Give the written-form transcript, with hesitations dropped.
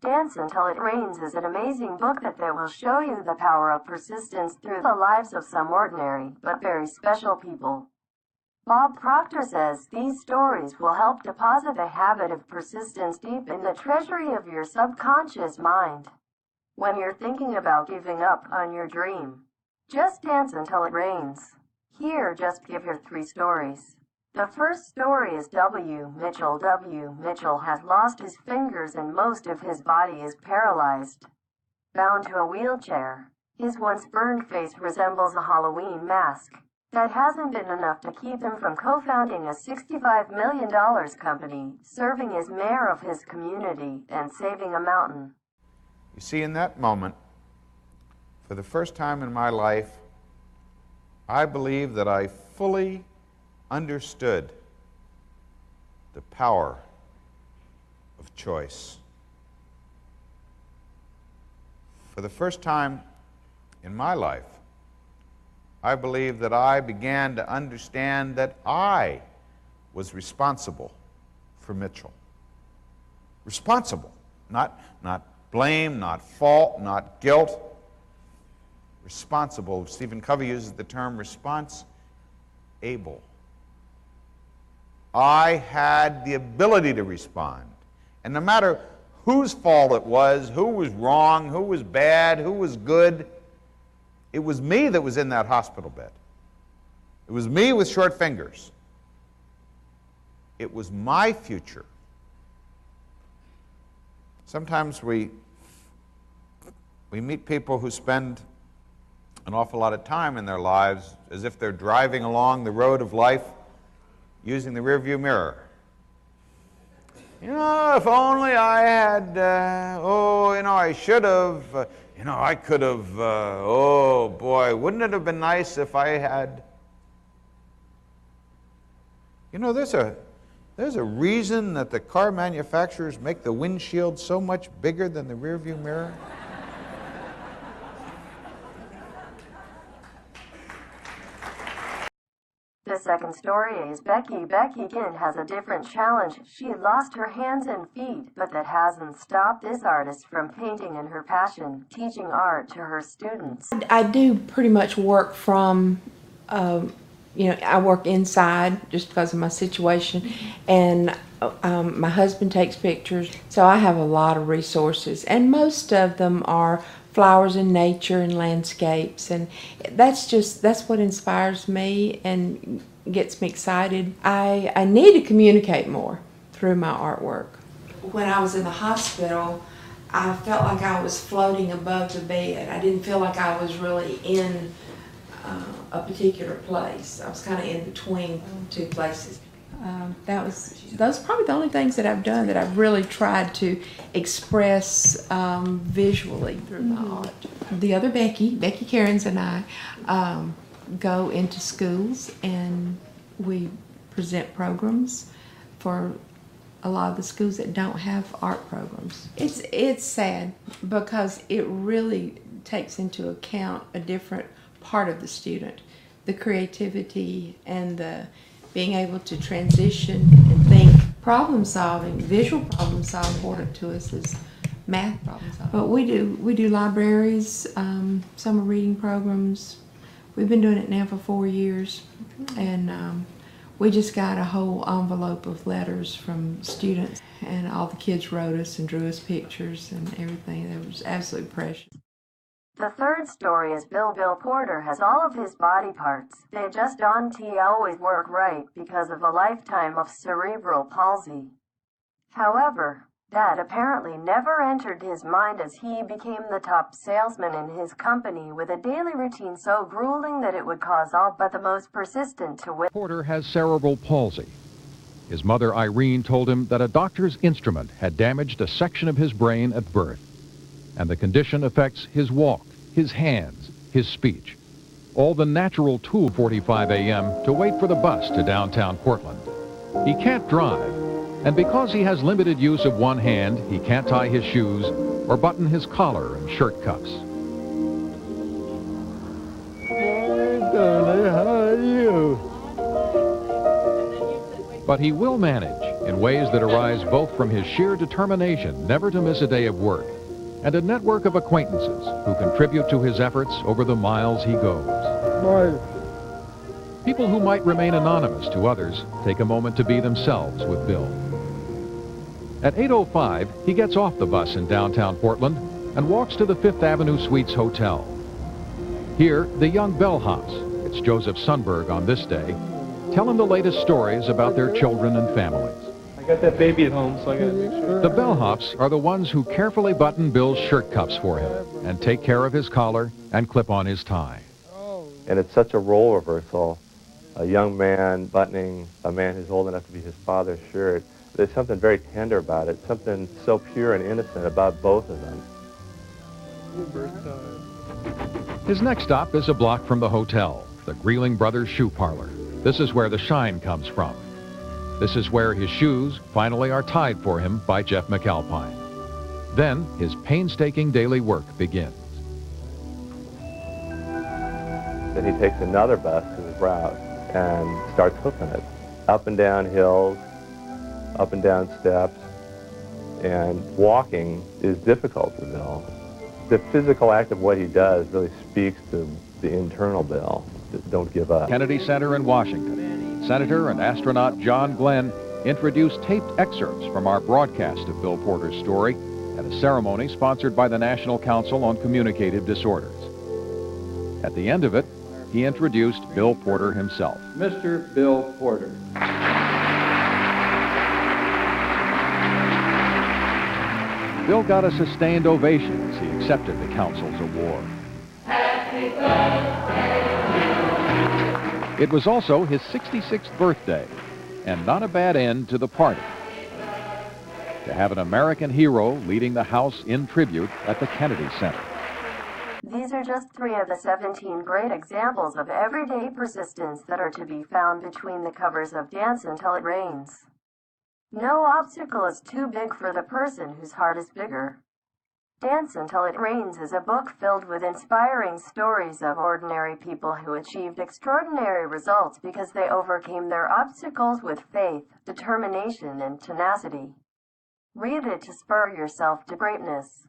Dance Until It Rains is an amazing book that will show you the power of persistence through the lives of some ordinary but very special people. Bob Proctor says these stories will help deposit a habit of persistence deep in the treasury of your subconscious mind. When you're thinking about giving up on your dream, just dance until it rains. Here, just give your 3 stories. The first story is W. Mitchell. W. Mitchell has lost his fingers and most of his body is paralyzed. Bound to a wheelchair, his once burned face resembles a Halloween mask. That hasn't been enough to keep him from co-founding a $65 million company, serving as mayor of his community and saving a mountain. You see, in that moment, for the first time in my life, I believe that I fully understood the power of choice. For the first time in my life, I believe that I began to understand that I was responsible for Mitchell. Responsible, not blame, not fault, not guilt. Responsible. Stephen Covey uses the term response-able. I had the ability to respond. And no matter whose fault it was, who was wrong, who was bad, who was good, it was me that was in that hospital bed. It was me with short fingers. It was my future. Sometimes we meet people who spend an awful lot of time in their lives as if they're driving along the road of life using the rearview mirror. You know, if only I had, I should have, I could have, oh boy, wouldn't it have been nice if I had. You know, there's a reason that the car manufacturers make the windshield so much bigger than the rearview mirror. The second story is Becky. Becky Guinn has a different challenge. She lost her hands and feet, but that hasn't stopped this artist from painting in her passion, teaching art to her students. I do pretty much work from, I work inside just because of my situation, and my husband takes pictures, so I have a lot of resources, and most of them are flowers in nature and landscapes, and that's what inspires me and gets me excited. I need to communicate more through my artwork. When I was in the hospital, I felt like I was floating above the bed. I didn't feel like I was really in a particular place. I was kind of in between 2 places. Those are probably the only things that I've done that I've really tried to express visually through my art. The other Becky Cairns and I go into schools and we present programs for a lot of the schools that don't have art programs. It's sad because it really takes into account a different part of the student, the creativity and the being able to transition and think. Problem solving, visual problem solving, important to us is math problem solving. But we do libraries, summer reading programs. We've been doing it now for 4 years, and we just got a whole envelope of letters from students, and all the kids wrote us and drew us pictures and everything. It was absolutely precious. The third story is Bill. Bill Porter has all of his body parts. They just don't always work right because of a lifetime of cerebral palsy. However, that apparently never entered his mind as he became the top salesman in his company with a daily routine so grueling that it would cause all but the most persistent to win. Porter has cerebral palsy. His mother, Irene, told him that a doctor's instrument had damaged a section of his brain at birth, and the condition affects his walk, his hands, his speech. All the natural tool 45 a.m. to wait for the bus to downtown Portland. He can't drive, and because he has limited use of one hand, he can't tie his shoes or button his collar and shirt cuffs. Hey, darling, how are you? But he will manage. in ways that arise both from his sheer determination never to miss a day of work and a network of acquaintances who contribute to his efforts over the miles he goes. Boy. People who might remain anonymous to others take a moment to be themselves with Bill. At 8:05, he gets off the bus in downtown Portland and walks to the Fifth Avenue Suites Hotel. Here, the young bellhops, it's Joseph Sundberg on this day, tell him the latest stories about their children and families. I got that baby at home, so I gotta make sure. The bellhops are the ones who carefully button Bill's shirt cuffs for him and take care of his collar and clip on his tie. And it's such a role reversal. A young man buttoning a man who's old enough to be his father's shirt. There's something very tender about it, something so pure and innocent about both of them. His next stop is a block from the hotel, the Greeling Brothers Shoe Parlor. This is where the shine comes from. This is where his shoes finally are tied for him by Jeff McAlpine. Then his painstaking daily work begins. Then he takes another bus to his route and starts hoofing it. Up and down hills, up and down steps, and walking is difficult for Bill. The physical act of what he does really speaks to the internal Bill. Don't give up. Kennedy Center in Washington. Senator and astronaut John Glenn introduced taped excerpts from our broadcast of Bill Porter's story at a ceremony sponsored by the National Council on Communicative Disorders. At the end of it, he introduced Bill Porter himself. Mr. Bill Porter. Bill got a sustained ovation as he accepted the council's award. It was also his 66th birthday, and not a bad end to the party. To have an American hero leading the House in tribute at the Kennedy Center. These are just 3 of the 17 great examples of everyday persistence that are to be found between the covers of Dance Until It Rains. No obstacle is too big for the person whose heart is bigger. Dance Until It Rains is a book filled with inspiring stories of ordinary people who achieved extraordinary results because they overcame their obstacles with faith, determination, and tenacity. Read it to spur yourself to greatness.